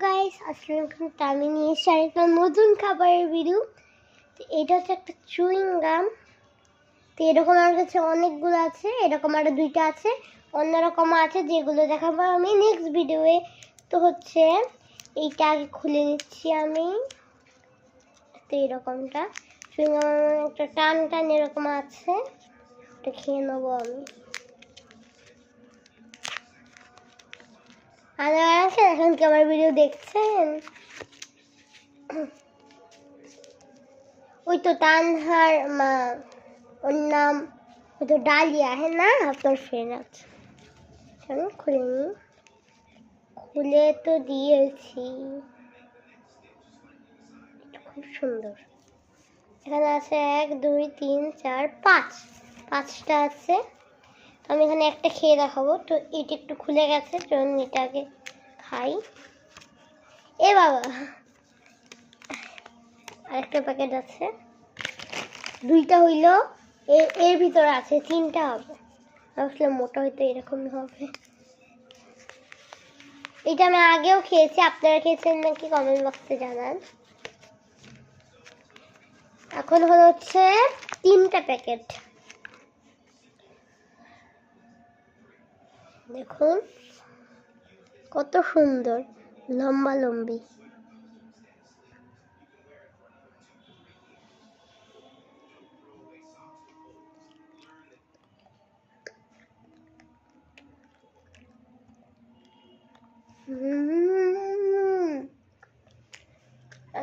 Guys, আসসালামু আলাইকুম। আমি নিয়ে এসেছি আরেকটা নতুন খাবারের ভিডিও। তো এটা হচ্ছে একটা চুইং গাম। তো এরকম আমার কাছে অনেকগুলো আছে, এরকম আরও দুইটা আছে, অন্যরকম আছে যেগুলো দেখাবো আমি নেক্সট ভিডিওয়ে। তো হচ্ছে এইটা আগে খুলে নিচ্ছি আমি। তো এরকমটা চুইং গাম একটা টান টান এরকম আছে, এটা খেয়ে নেবো আমি। এখন কি আমার ভিডিও দেখছেন? ওই তো তানহার মা, ওর নাম ওই তো ডালিয়া, হ্যাঁ না আপনার ফ্রেন্ড আছে। খুলে নি, খুলে তো দিয়েছি, খুব সুন্দর। এখানে আছে 1 2 3 4 5, 5টা আছে। তো আমি এখানে একটা খেয়ে দেখাবো। তো এটা একটু খুলে গেছে, চলুন এটা আগে খাই। এ বাবা, আরেকটা প্যাকেট আছে, দুইটা হইলো, এর ভিতরে আছে 3টা হবে। আসলে মোটা হয়তো এরকমই হবে। এটা আমি আগেও খেয়েছি, আপনারা খেয়েছেন নাকি কমেন্ট বক্সে জানান। এখন হচ্ছে 3টা প্যাকেট, দেখুন কত সুন্দর লম্বা লম্বি।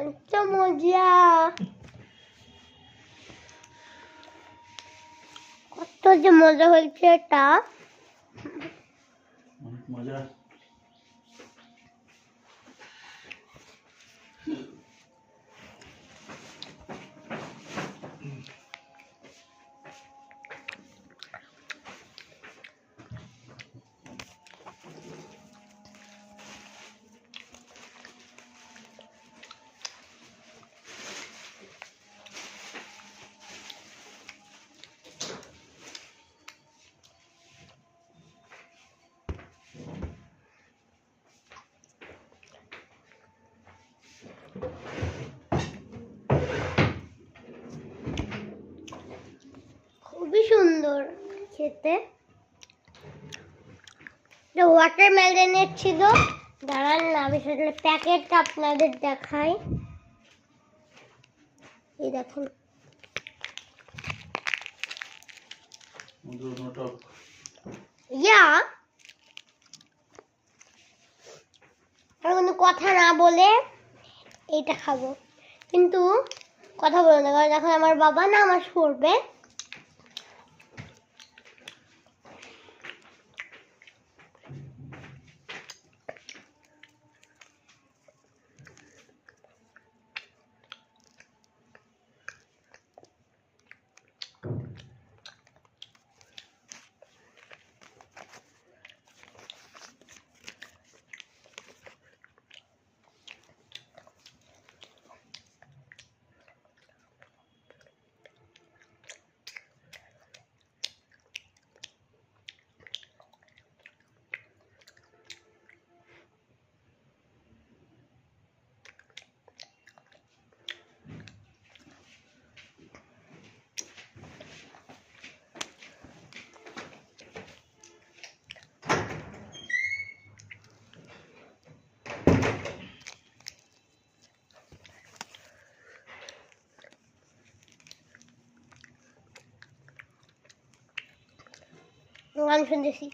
এত মজা, কত যে মজা হয়েছে এটা। মজা। খুবই সুন্দর খেতে। ওয়াটারমেলনের ছিল, দাঁড়ান না আমি সেটা প্যাকেটটা আপনাদের দেখাই। এই দেখুন, ইয়া আর কোনো কথা না বলে এইটা খাবো, কিন্তু কথা বলবো না, কারণ এখন আমার বাবা নামাজ পড়বে। গান শুনতেছি।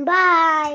বাই।